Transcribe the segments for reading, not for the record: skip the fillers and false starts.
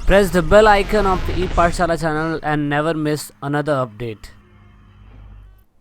Press the bell icon of the ePathshala channel and never miss another update.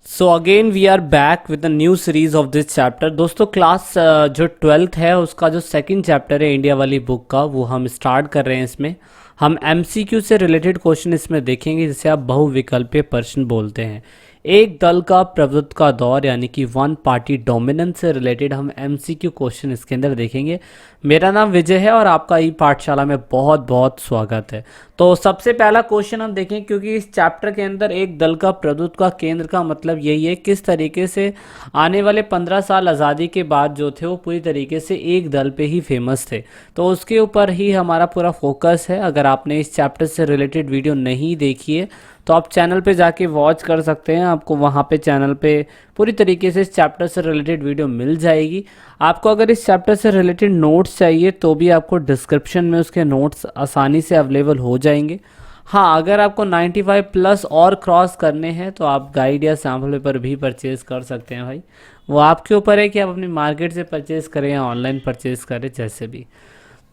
So again we are back with a new series of this chapter. दोस्तों class जो 12th है उसका जो second chapter है India वाली book का वो हम स्टार्ट कर रहे हैं। इसमें हम MCQ से रिलेटेड क्वेश्चन इसमें देखेंगे जिसे आप बहुविकल्पीय प्रश्न बोलते हैं। एक दल का प्रभुत्व का दौर यानी कि वन पार्टी डोमिनेंस से रिलेटेड हम MCQ क्वेश्चन इसके अंदर देखेंगे। मेरा नाम विजय है और आपका ई पाठशाला में बहुत बहुत स्वागत है। तो सबसे पहला क्वेश्चन हम देखें, क्योंकि इस चैप्टर के अंदर एक दल का प्रभुत्व का केंद्र का मतलब यही है किस तरीके से आने वाले 15 साल आज़ादी के बाद जो थे वो पूरी तरीके से एक दल पे ही फेमस थे। तो उसके ऊपर ही हमारा पूरा फोकस है। अगर आपने इस चैप्टर से रिलेटेड वीडियो नहीं देखी है तो आप चैनल पे जाके वॉच कर सकते हैं। आपको वहाँ पे चैनल पे पूरी तरीके से इस चैप्टर से रिलेटेड वीडियो मिल जाएगी। आपको अगर इस चैप्टर से रिलेटेड नोट्स चाहिए तो भी आपको डिस्क्रिप्शन में उसके नोट्स आसानी से अवेलेबल हो जाएंगे। हाँ, अगर आपको 95 प्लस और क्रॉस करने हैं तो आप गाइड या सैम्पल पेपर भी परचेज कर सकते हैं भाई। वो आपके ऊपर है कि आप अपनी मार्केट से परचेज करें या ऑनलाइन परचेज करें, जैसे भी।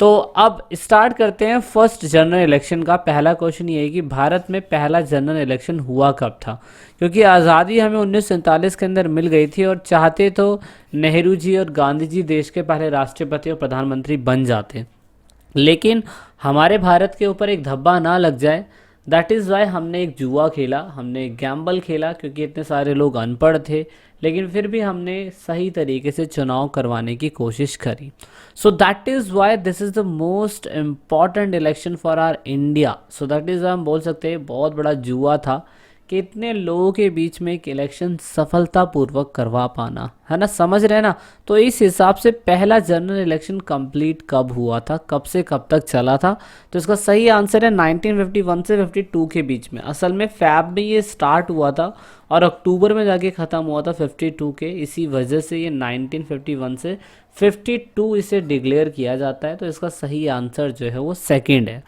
तो अब स्टार्ट करते हैं फर्स्ट जनरल इलेक्शन का। पहला क्वेश्चन ये है कि भारत में पहला जनरल इलेक्शन हुआ कब था, क्योंकि आज़ादी हमें 1947 के अंदर मिल गई थी और चाहते तो नेहरू जी और गांधी जी देश के पहले राष्ट्रपति और प्रधानमंत्री बन जाते, लेकिन हमारे भारत के ऊपर एक धब्बा ना लग जाए, दैट इज़ वाई हमने एक जुआ खेला, हमने एक गैम्बल खेला, क्योंकि इतने सारे लोग अनपढ़ थे लेकिन फिर भी हमने सही तरीके से चुनाव करवाने की कोशिश करी। So that is why this is the most important election for R India. So that is why हम बोल सकते हैं बहुत बड़ा जुआ था कि इतने लोगों के बीच में एक इलेक्शन सफलतापूर्वक करवा पाना, है ना, समझ रहे हैं ना। तो इस हिसाब से पहला जनरल इलेक्शन कंप्लीट कब हुआ था, कब से कब तक चला था, तो इसका सही आंसर है 1951 से 52 के बीच में। असल में फैब में ये स्टार्ट हुआ था और अक्टूबर में जाके ख़त्म हुआ था 52 के। इसी वजह से ये 1951 से 52 इसे डिक्लेयर किया जाता है। तो इसका सही आंसर जो है वो सेकेंड है।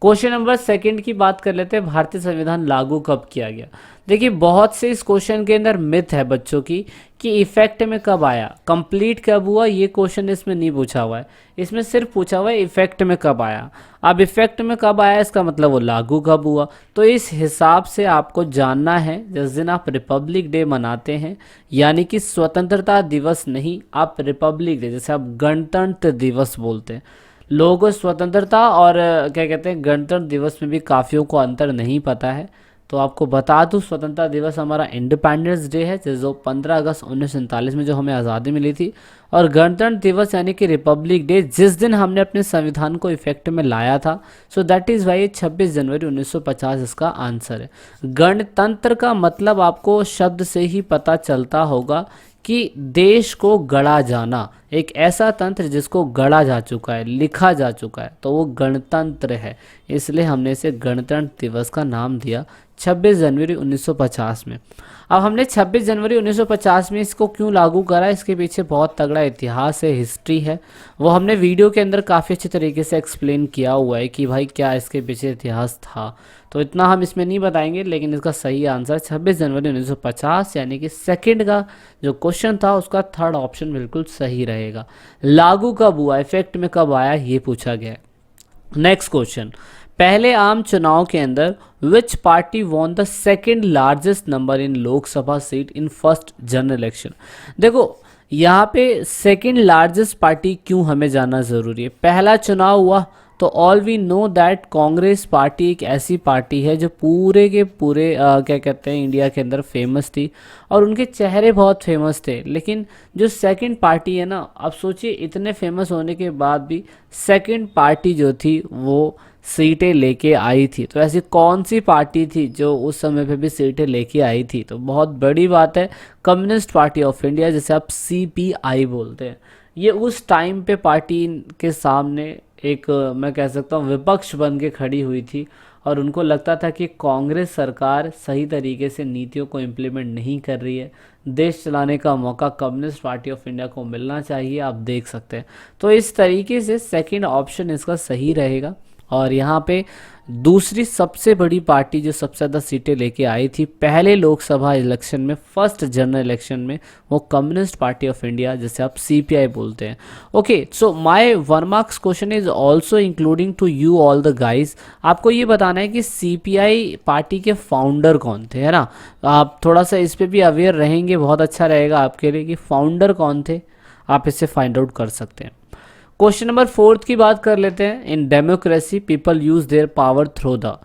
क्वेश्चन नंबर सेकंड की बात कर लेते हैं, भारतीय संविधान लागू कब किया गया। देखिए बहुत से इस क्वेश्चन के अंदर मिथ है बच्चों की कि इफेक्ट में कब आया, कंप्लीट कब हुआ, ये क्वेश्चन इसमें नहीं पूछा हुआ है। इसमें सिर्फ पूछा हुआ है इफेक्ट में कब आया। अब इफेक्ट में कब आया इसका मतलब वो लागू कब हुआ। तो इस हिसाब से आपको जानना है जिस दिन आप रिपब्लिक डे मनाते हैं, यानी कि स्वतंत्रता दिवस नहीं, आप रिपब्लिक डे, जैसे आप गणतंत्र दिवस बोलते हैं। लोगों को स्वतंत्रता और क्या कहते हैं गणतंत्र दिवस में भी काफ़ियों को अंतर नहीं पता है। तो आपको बता दूं स्वतंत्रता दिवस हमारा इंडिपेंडेंस डे है, जो 15 अगस्त 1947 में जो हमें आज़ादी मिली थी, और गणतंत्र दिवस यानी कि रिपब्लिक डे जिस दिन हमने अपने संविधान को इफेक्ट में लाया था। सो दैट इज़ वाई 26 जनवरी 1950 इसका आंसर है। गणतंत्र का मतलब आपको शब्द से ही पता चलता होगा कि देश को गढ़ा जाना, एक ऐसा तंत्र जिसको गढ़ा जा चुका है, लिखा जा चुका है, तो वो गणतंत्र है। इसलिए हमने इसे गणतंत्र दिवस का नाम दिया 26 जनवरी 1950 में। अब हमने 26 जनवरी 1950 में इसको क्यों लागू करा, इसके पीछे बहुत तगड़ा इतिहास है, हिस्ट्री है। वो हमने वीडियो के अंदर काफ़ी अच्छे तरीके से एक्सप्लेन किया हुआ है कि भाई क्या इसके पीछे इतिहास था। तो इतना हम इसमें नहीं बताएंगे, लेकिन इसका सही आंसर 26 जनवरी 1950 यानी कि सेकंड का जो क्वेश्चन था उसका थर्ड ऑप्शन बिल्कुल सही रहेगा। लागू कब हुआ, इफेक्ट में कब आया, ये पूछा गया है। नेक्स्ट क्वेश्चन, पहले आम चुनाव के अंदर विच party won the second largest number in Lok Sabha seat in first general election. देखो यहाँ पे सेकेंड लार्जेस्ट पार्टी क्यों हमें जानना ज़रूरी है। पहला चुनाव हुआ तो all we know that Congress party एक ऐसी पार्टी है जो पूरे के पूरे क्या कहते हैं इंडिया के अंदर फेमस थी और उनके चेहरे बहुत फेमस थे। लेकिन जो सेकंड पार्टी है ना, अब सोचिए इतने फेमस होने के बाद भी सेकंड पार्टी जो थी वो सीटें लेके आई थी। तो ऐसी कौन सी पार्टी थी जो उस समय पे भी सीटें लेके आई थी, तो बहुत बड़ी बात है कम्युनिस्ट पार्टी ऑफ इंडिया, जिसे आप CPI बोलते हैं। ये उस टाइम पे पार्टी के सामने एक मैं कह सकता हूँ विपक्ष बन के खड़ी हुई थी और उनको लगता था कि कांग्रेस सरकार सही तरीके से नीतियों को इम्प्लीमेंट नहीं कर रही है, देश चलाने का मौका कम्युनिस्ट पार्टी ऑफ इंडिया को मिलना चाहिए, आप देख सकते हैं। तो इस तरीके से सेकंड ऑप्शन इसका सही रहेगा। और यहाँ पे दूसरी सबसे बड़ी पार्टी जो सबसे ज़्यादा सीटें लेके आई थी पहले लोकसभा इलेक्शन में, फर्स्ट जनरल इलेक्शन में, वो कम्युनिस्ट पार्टी ऑफ इंडिया, जिसे आप सीपीआई बोलते हैं। Okay, so my 1 marks question is also including to you all the guys. आपको ये बताना है कि सीपीआई पार्टी के फाउंडर कौन थे, है ना। आप थोड़ा सा इस पर भी अवेयर रहेंगे, बहुत अच्छा रहेगा आपके लिए कि फाउंडर कौन थे, आप इससे फाइंड आउट कर सकते हैं। क्वेश्चन नंबर 4 की बात कर लेते हैं। In democracy people use their power through the.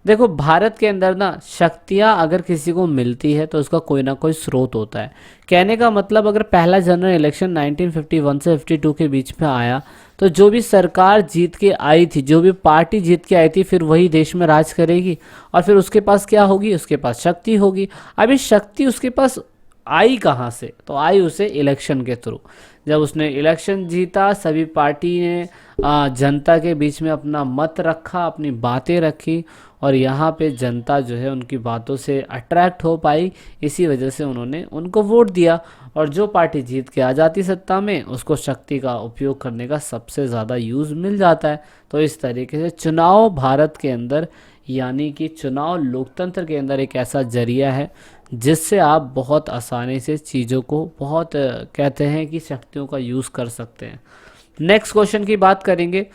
देखो, भारत के अंदर ना शक्तियां अगर किसी को मिलती है तो उसका कोई ना कोई स्रोत होता है। कहने का मतलब, अगर पहला जनरल इलेक्शन 1951 से 52 के बीच में आया तो जो भी सरकार जीत के आई थी, जो भी पार्टी जीत के आई थी, फिर वही देश में राज करेगी और फिर उसके पास क्या होगी, उसके पास शक्ति होगी। अभी शक्ति उसके पास आई कहाँ से, तो आई उसे इलेक्शन के थ्रू। जब उसने इलेक्शन जीता, सभी पार्टी ने जनता के बीच में अपना मत रखा, अपनी बातें रखी और यहाँ पे जनता जो है उनकी बातों से अट्रैक्ट हो पाई, इसी वजह से उन्होंने उनको वोट दिया। और जो पार्टी जीत के आ जाती सत्ता में, उसको शक्ति का उपयोग करने का सबसे ज़्यादा यूज़ मिल जाता है। तो इस तरीके से चुनाव भारत के अंदर, यानी कि चुनाव लोकतंत्र के अंदर एक ऐसा जरिया है जिससे आप बहुत आसानी से चीज़ों को बहुत कहते हैं कि शक्तियों का यूज़ कर सकते हैं। नेक्स्ट क्वेश्चन की बात करेंगे।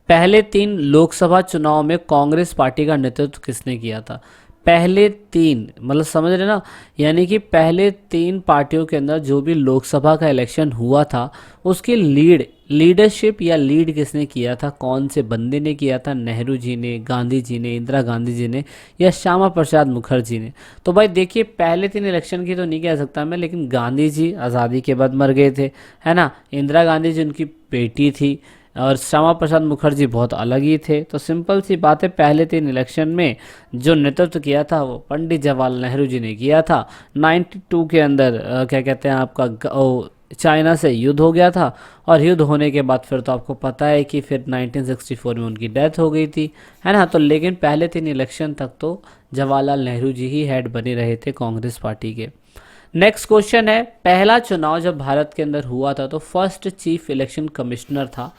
पहले 3 लोकसभा चुनाव में कांग्रेस पार्टी का नेतृत्व किसने किया था? पहले 3 मतलब समझ रहे ना, यानी कि पहले 3 पार्टियों के अंदर जो भी लोकसभा का इलेक्शन हुआ था उसकी लीडरशिप या लीड किसने किया था, कौन से बंदे ने किया था? नेहरू जी ने, गांधी जी ने, इंदिरा गांधी जी ने या श्यामा प्रसाद मुखर्जी ने? तो भाई देखिए, पहले 3 इलेक्शन की तो नहीं कह सकता मैं, लेकिन गांधी जी आज़ादी के बाद मर गए थे, है ना। इंदिरा गांधी जी उनकी बेटी थी और श्यामा प्रसाद मुखर्जी बहुत अलग ही थे। तो सिंपल सी बात है, पहले 3 इलेक्शन में जो नेतृत्व किया था वो पंडित जवाहरलाल नेहरू जी ने किया था। 92 के अंदर क्या कहते हैं आपका चाइना से युद्ध हो गया था और युद्ध होने के बाद फिर तो आपको पता है कि फिर 1964 में उनकी डेथ हो गई थी, है ना। तो लेकिन पहले 3 इलेक्शन तक तो जवाहरलाल नेहरू जी ही हेड बने रहे थे कांग्रेस पार्टी के। नेक्स्ट क्वेश्चन है, पहला चुनाव जब भारत के अंदर हुआ था तो फर्स्ट चीफ इलेक्शन कमिश्नर था,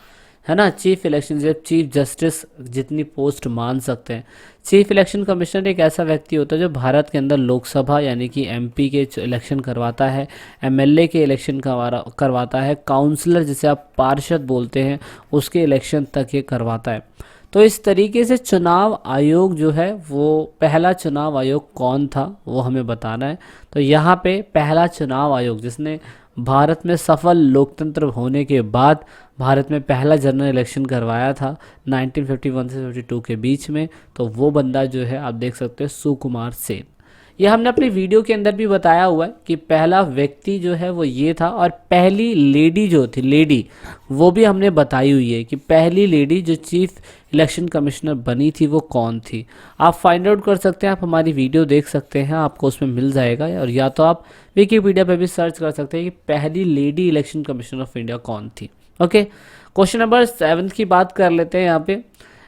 है ना। चीफ इलेक्शन, जब चीफ जस्टिस जितनी पोस्ट मान सकते हैं, चीफ इलेक्शन कमिश्नर एक ऐसा व्यक्ति होता है जो भारत के अंदर लोकसभा यानी कि एमपी के इलेक्शन करवाता है, एमएलए के इलेक्शन करवाता है, काउंसलर जिसे आप पार्षद बोलते हैं उसके इलेक्शन तक ये करवाता है। तो इस तरीके से चुनाव आयोग जो है, वो पहला चुनाव आयोग कौन था वो हमें बताना है। तो यहाँ पे पहला चुनाव आयोग जिसने भारत में सफल लोकतंत्र होने के बाद भारत में पहला जनरल इलेक्शन करवाया था 1951 से 52 के बीच में, तो वो बंदा जो है आप देख सकते हैं सुकुमार सेन। ये हमने अपनी वीडियो के अंदर भी बताया हुआ है कि पहला व्यक्ति जो है वो ये था। और पहली लेडी जो थी, लेडी, वो भी हमने बताई हुई है कि पहली लेडी जो चीफ इलेक्शन कमिश्नर बनी थी वो कौन थी। आप फाइंड आउट कर सकते हैं, आप हमारी वीडियो देख सकते हैं, आपको उसमें मिल जाएगा। और या तो आप विकिपीडिया पे भी सर्च कर सकते हैं कि पहली lady election commissioner of India कौन थी। ओके, क्वेश्चन नंबर 7 की बात कर लेते हैं। यहाँ पे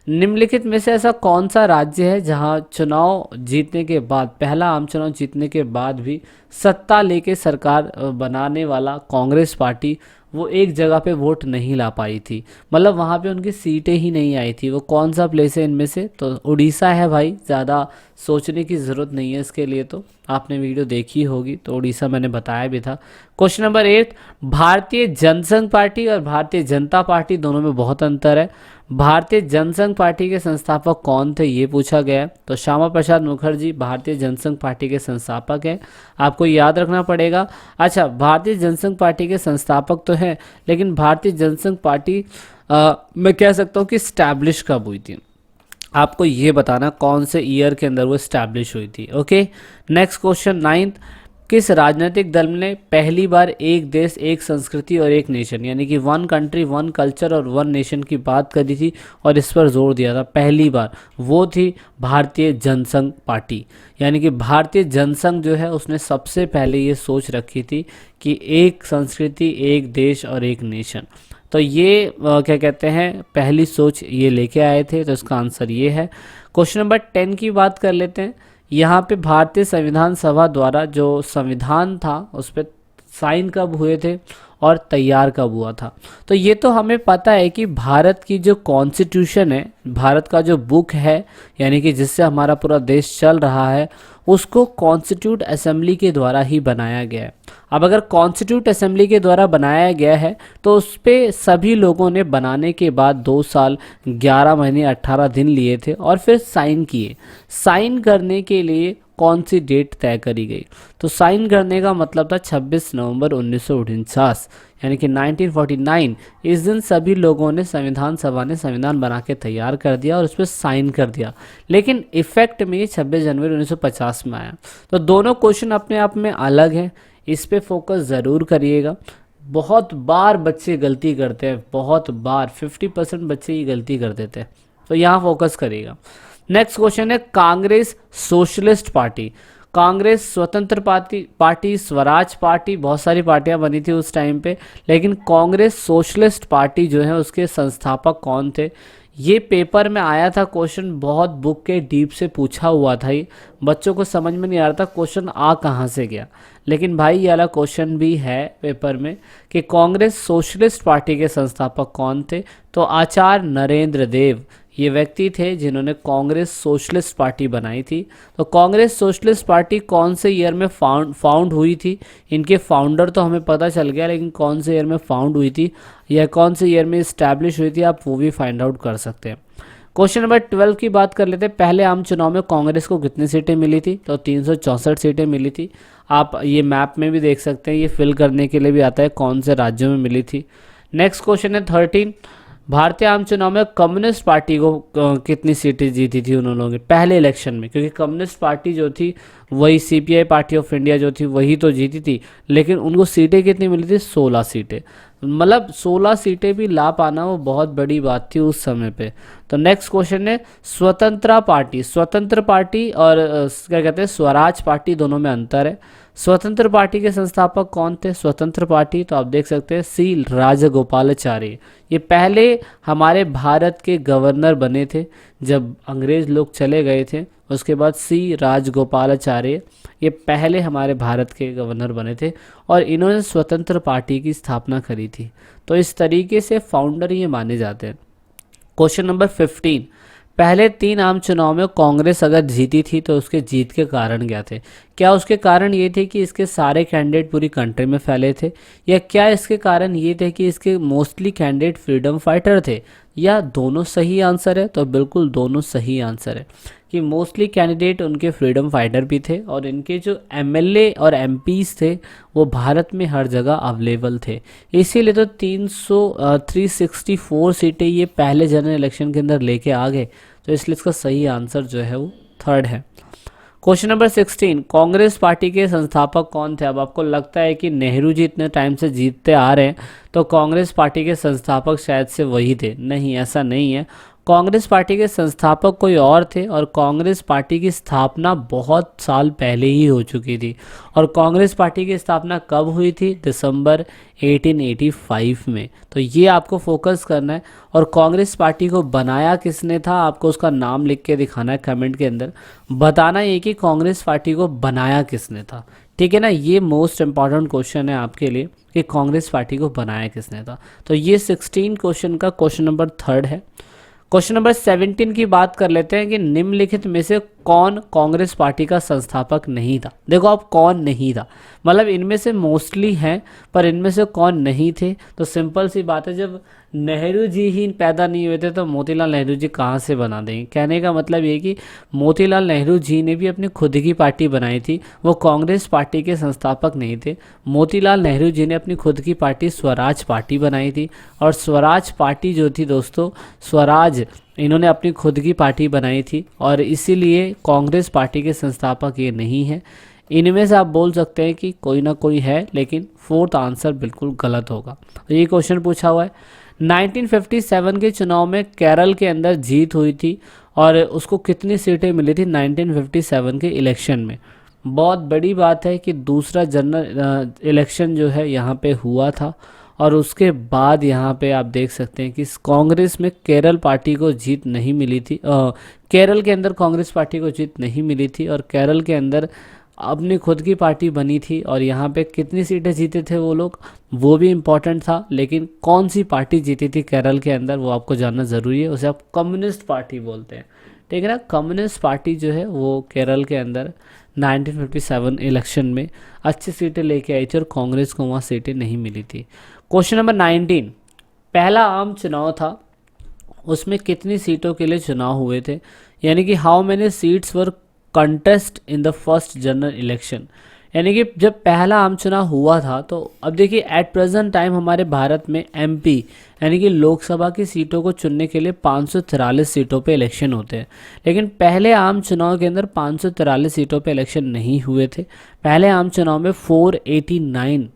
निम्नलिखित में से ऐसा कौन सा राज्य है जहां चुनाव जीतने के बाद, पहला आम चुनाव जीतने के बाद भी सत्ता लेके सरकार बनाने वाला कांग्रेस पार्टी वो एक जगह पे वोट नहीं ला पाई थी, मतलब वहाँ पे उनकी सीटें ही नहीं आई थी। वो कौन सा प्लेस है इनमें से? तो उड़ीसा है भाई, ज़्यादा सोचने की ज़रूरत नहीं है इसके लिए, तो आपने वीडियो देखी होगी, तो उड़ीसा मैंने बताया भी था। क्वेश्चन नंबर 8, भारतीय जनसंघ पार्टी और भारतीय जनता पार्टी दोनों में बहुत अंतर है। भारतीय जनसंघ पार्टी के संस्थापक कौन थे ये पूछा गया है। तो श्यामा प्रसाद मुखर्जी भारतीय जनसंघ पार्टी के संस्थापक हैं, आपको याद रखना पड़ेगा। अच्छा, भारतीय जनसंघ पार्टी के संस्थापक तो हैं, लेकिन भारतीय जनसंघ पार्टी मैं कह सकता हूँ कि स्टैब्लिश कब हुई थी, आपको ये बताना कौन से ईयर के अंदर वो स्टैब्लिश हुई थी। ओके, नेक्स्ट क्वेश्चन 9, किस राजनीतिक दल ने पहली बार एक देश एक संस्कृति और एक नेशन यानी कि 1 कंट्री 1 कल्चर और 1 नेशन की बात करी थी और इस पर जोर दिया था पहली बार? वो थी भारतीय जनसंघ पार्टी। यानी कि भारतीय जनसंघ जो है उसने सबसे पहले ये सोच रखी थी कि एक संस्कृति, एक देश और एक नेशन। तो ये क्या कहते हैं, पहली सोच ये लेके आए थे। तो इसका आंसर ये है। क्वेश्चन नंबर 10 की बात कर लेते हैं। यहाँ पे भारतीय संविधान सभा द्वारा जो संविधान था उस पर साइन कब हुए थे और तैयार कब हुआ था। तो ये तो हमें पता है कि भारत की जो कॉन्स्टिट्यूशन है, भारत का जो बुक है, यानी कि जिससे हमारा पूरा देश चल रहा है, उसको कॉन्स्टिट्यूट असेंबली के द्वारा ही बनाया गया है। अब अगर कॉन्स्टिट्यूट असेंबली के द्वारा बनाया गया है तो उस पर सभी लोगों ने बनाने के बाद 2 साल 11 महीने 18 दिन लिए थे और फिर साइन किए। साइन करने के लिए कौन सी डेट तय करी गई? तो साइन करने का मतलब था 26 नवंबर 1949, यानी कि 1949। इस दिन सभी लोगों ने, संविधान सभा ने संविधान बना के तैयार कर दिया और उस पर साइन कर दिया, लेकिन इफेक्ट में 26 जनवरी 1950 में आया। तो दोनों क्वेश्चन अपने आप में अलग हैं, इस पे फोकस ज़रूर करिएगा। बहुत बार बच्चे गलती करते हैं, बहुत बार 50% बच्चे ही गलती कर देते हैं, तो यहाँ फोकस करिएगा। नेक्स्ट क्वेश्चन है कांग्रेस सोशलिस्ट पार्टी। कांग्रेस स्वतंत्र पार्टी, स्वराज पार्टी, बहुत सारी पार्टियां बनी थी उस टाइम पे, लेकिन कांग्रेस सोशलिस्ट पार्टी जो है उसके संस्थापक कौन थे? ये पेपर में आया था क्वेश्चन, बहुत बुक के डीप से पूछा हुआ था, ये बच्चों को समझ में नहीं आ रहा था क्वेश्चन आ कहाँ से गया। लेकिन भाई ये वाला क्वेश्चन भी है पेपर में कि कांग्रेस सोशलिस्ट पार्टी के संस्थापक कौन थे? तो आचार्य नरेंद्र देव ये व्यक्ति थे जिन्होंने कांग्रेस सोशलिस्ट पार्टी बनाई थी। तो कांग्रेस सोशलिस्ट पार्टी कौन से ईयर में फाउंड हुई थी? इनके फाउंडर तो हमें पता चल गया, लेकिन कौन से ईयर में फाउंड हुई थी या कौन से ईयर में इस्टेब्लिश हुई थी, आप वो भी फाइंड आउट कर सकते हैं। क्वेश्चन नंबर 12 की बात कर लेते हैं। पहले आम चुनाव में कांग्रेस को कितनी सीटें मिली थी? तो 364 सीटें मिली थी। आप ये मैप में भी देख सकते हैं, ये फिल करने के लिए भी आता है कौन से राज्यों में मिली थी। नेक्स्ट क्वेश्चन है 13, भारतीय आम चुनाव में कम्युनिस्ट पार्टी को कितनी सीटें जीती थी उन लोगों ने पहले इलेक्शन में? क्योंकि कम्युनिस्ट पार्टी जो थी वही सीपीआई पार्टी ऑफ इंडिया जो थी वही तो जीती थी, लेकिन उनको सीटें कितनी मिली थी? 16 सीटें। मतलब 16 सीटें भी ला पाना वो बहुत बड़ी बात थी उस समय पे। तो नेक्स्ट क्वेश्चन है स्वतंत्र पार्टी। स्वतंत्र पार्टी और क्या कहते हैं स्वराज पार्टी, दोनों में अंतर है। स्वतंत्र पार्टी के संस्थापक कौन थे? स्वतंत्र पार्टी तो आप देख सकते हैं सी राजगोपालाचारी। ये पहले हमारे भारत के गवर्नर बने थे जब अंग्रेज लोग चले गए थे, उसके बाद सी राजगोपालाचारी ये पहले हमारे भारत के गवर्नर बने थे और इन्होंने स्वतंत्र पार्टी की स्थापना करी थी। तो इस तरीके से फाउंडर ये माने जाते हैं। क्वेश्चन नंबर 15, पहले 3 आम चुनाव में कांग्रेस अगर जीती थी तो उसके जीत के कारण क्या थे? क्या उसके कारण ये थे कि इसके सारे कैंडिडेट पूरी कंट्री में फैले थे, या क्या इसके कारण ये थे कि इसके मोस्टली कैंडिडेट फ्रीडम फाइटर थे, या दोनों सही आंसर है? तो बिल्कुल दोनों सही आंसर है कि मोस्टली कैंडिडेट उनके फ्रीडम फाइटर भी थे और इनके जो एमएलए और एमपीज थे वो भारत में हर जगह अवेलेबल थे। इसीलिए तो 364 सीटें ये पहले जनरल इलेक्शन के अंदर लेके आ गए। तो इसलिए इसका सही आंसर जो है वो 3rd है। क्वेश्चन नंबर 16, कांग्रेस पार्टी के संस्थापक कौन थे? अब आपको लगता है कि नेहरू जी इतने टाइम से जीतते आ रहे हैं तो कांग्रेस पार्टी के संस्थापक शायद से वही थे। नहीं, ऐसा नहीं है। कांग्रेस पार्टी के संस्थापक कोई और थे और कांग्रेस पार्टी की स्थापना बहुत साल पहले ही हो चुकी थी। और कांग्रेस पार्टी की स्थापना कब हुई थी? दिसंबर 1885 में। तो ये आपको फोकस करना है। और कांग्रेस पार्टी को बनाया किसने था? आपको उसका नाम लिख के दिखाना है कमेंट के अंदर, बताना ये कि कांग्रेस पार्टी को बनाया किसने था। ठीक है ना, ये मोस्ट इंपॉर्टेंट क्वेश्चन है आपके लिए कि कांग्रेस पार्टी को बनाया किसने था। तो ये 16 क्वेश्चन का क्वेश्चन नंबर 3rd है। क्वेश्चन नंबर 17 की बात कर लेते हैं कि निम्नलिखित में से कौन कांग्रेस पार्टी का संस्थापक नहीं था? देखो अब कौन नहीं था, मतलब इनमें से मोस्टली हैं पर इनमें से कौन नहीं थे? तो सिंपल सी बात है, जब नेहरू जी ही पैदा नहीं हुए थे तो मोतीलाल नेहरू जी कहाँ से बना देंगे? कहने का मतलब ये कि मोतीलाल नेहरू जी ने भी अपनी खुद की पार्टी बनाई थी, वो कांग्रेस पार्टी के संस्थापक नहीं थे। मोतीलाल नेहरू जी ने अपनी खुद की पार्टी स्वराज पार्टी बनाई थी और स्वराज पार्टी जो थी दोस्तों, स्वराज इन्होंने अपनी खुद की पार्टी बनाई थी और इसीलिए कांग्रेस पार्टी के संस्थापक ये नहीं है। इनमें से आप बोल सकते हैं कि कोई ना कोई है, लेकिन 4th आंसर बिल्कुल गलत होगा। तो ये क्वेश्चन पूछा हुआ है 1957 के चुनाव में केरल के अंदर जीत हुई थी और उसको कितनी सीटें मिली थी 1957 के इलेक्शन में? बहुत बड़ी बात है कि दूसरा जनरल इलेक्शन जो है यहाँ पे हुआ था और उसके बाद यहाँ पे आप देख सकते हैं कि कांग्रेस में केरल पार्टी को जीत नहीं मिली थी। केरल के अंदर कांग्रेस पार्टी को जीत नहीं मिली थी और केरल के अंदर अपनी खुद की पार्टी बनी थी और यहाँ पे कितनी सीटें जीते थे वो लोग, वो भी इम्पोर्टेंट था। लेकिन कौन सी पार्टी जीती थी केरल के अंदर वो आपको जानना ज़रूरी है। उसे आप कम्युनिस्ट पार्टी बोलते हैं, ठीक है ना। कम्युनिस्ट पार्टी जो है वो केरल के अंदर 1957 इलेक्शन में अच्छी सीटें लेके आई थी और कांग्रेस को वहाँ सीटें नहीं मिली थी। क्वेश्चन नंबर 19, पहला आम चुनाव था, उसमें कितनी सीटों के लिए चुनाव हुए थे, यानी कि how many seats were contest in the first general election. यानी कि जब पहला आम चुनाव हुआ था, तो अब देखिए एट प्रेजेंट टाइम हमारे भारत में एमपी यानी कि लोकसभा की सीटों को चुनने के लिए 543 सीटों पे इलेक्शन होते हैं। लेकिन पहले आम चुनाव के अंदर 543 सीटों पे इलेक्शन नहीं हुए थे। पहले आम चुनाव में 489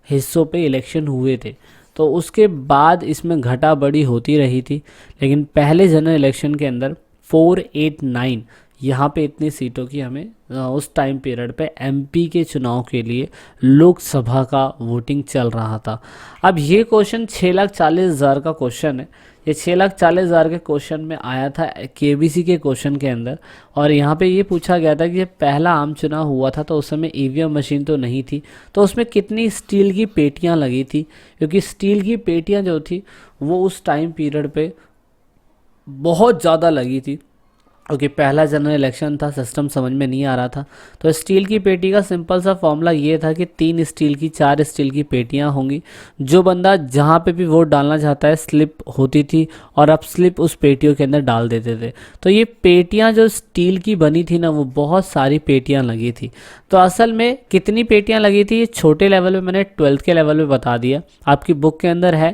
हिस्सों पे इलेक्शन हुए थे। तो उसके बाद इसमें घटा बढ़ी होती रही थी, लेकिन पहले जनरल इलेक्शन के अंदर 489 यहाँ पे इतनी सीटों की हमें उस टाइम पीरियड पे एमपी के चुनाव के लिए लोकसभा का वोटिंग चल रहा था। अब ये क्वेश्चन 6,40,000 का क्वेश्चन है। ये 6,40,000 के क्वेश्चन में आया था केबीसी के क्वेश्चन के अंदर, और यहाँ पे ये पूछा गया था कि जब पहला आम चुनाव हुआ था तो उस समय ईवीएम मशीन तो नहीं थी, तो उसमें कितनी स्टील की पेटियाँ लगी थी, क्योंकि स्टील की पेटियाँ जो थी वो उस टाइम पीरियड पे बहुत ज़्यादा लगी थी, क्योंकि पहला जनरल इलेक्शन था, सिस्टम समझ में नहीं आ रहा था। तो स्टील की पेटी का सिंपल सा फॉर्मूला ये था कि 3 स्टील की 4 स्टील की पेटियां होंगी। जो बंदा जहाँ पे भी वोट डालना चाहता है स्लिप होती थी और आप स्लिप उस पेटियों के अंदर डाल देते थे। तो ये पेटियां जो स्टील की बनी थी ना, वो बहुत सारी पेटियां लगी थी। तो असल में कितनी पेटियां लगी थी, ये छोटे लेवल में मैंने 12th के लेवल में बता दिया, आपकी बुक के अंदर है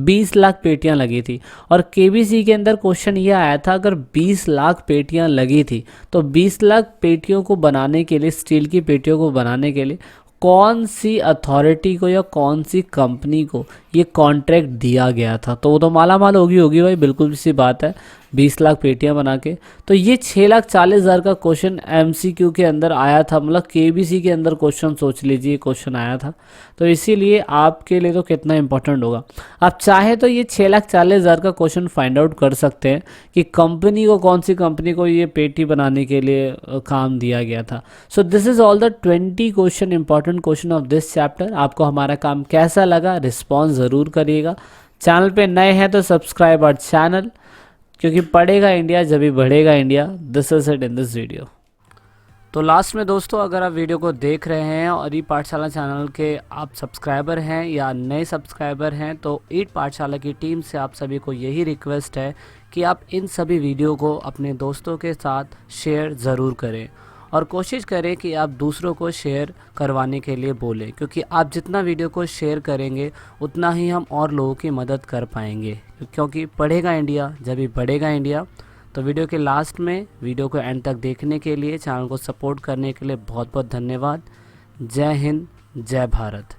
20 लाख पेटियां लगी थी। और केबीसी के अंदर क्वेश्चन ये आया था, अगर 20 लाख पेटियां लगी थी तो 20 लाख पेटियों को बनाने के लिए, स्टील की पेटियों को बनाने के लिए कौन सी अथॉरिटी को या कौन सी कंपनी को ये कॉन्ट्रैक्ट दिया गया था। तो वो तो माला माल होगी भाई, बिल्कुल सी बात है, 20 लाख पेटियां बना के। तो ये 6,40,000 का क्वेश्चन एमसीक्यू के अंदर आया था, मतलब केबीसी के अंदर क्वेश्चन सोच लीजिए क्वेश्चन आया था। तो इसीलिए आपके लिए तो कितना इंपॉर्टेंट होगा। आप चाहे तो ये 6,40,000 का क्वेश्चन फाइंड आउट कर सकते हैं कि कंपनी को, कौन सी कंपनी को ये पेटी बनाने के लिए काम दिया गया था। So this is all the 20 question, important question of this chapter. आपको हमारा काम कैसा लगा, रिस्पॉन्स ज़रूर करिएगा। चैनल पे नए हैं तो सब्सक्राइब आवर चैनल, क्योंकि पढ़ेगा इंडिया जब भी बढ़ेगा India. This is it in this video. तो लास्ट में दोस्तों, अगर आप वीडियो को देख रहे हैं और ई पाठशाला चैनल के आप सब्सक्राइबर हैं या नए सब्सक्राइबर हैं, तो ई पाठशाला की टीम से आप सभी को यही रिक्वेस्ट है कि आप इन सभी वीडियो को अपने दोस्तों के साथ शेयर ज़रूर करें और कोशिश करें कि आप दूसरों को शेयर करवाने के लिए बोलें, क्योंकि आप जितना वीडियो को शेयर करेंगे उतना ही हम और लोगों की मदद कर पाएंगे, क्योंकि पढ़ेगा इंडिया जब भी बढ़ेगा इंडिया। तो वीडियो के लास्ट में वीडियो को एंड तक देखने के लिए, चैनल को सपोर्ट करने के लिए बहुत बहुत धन्यवाद। जय हिंद, जय भारत।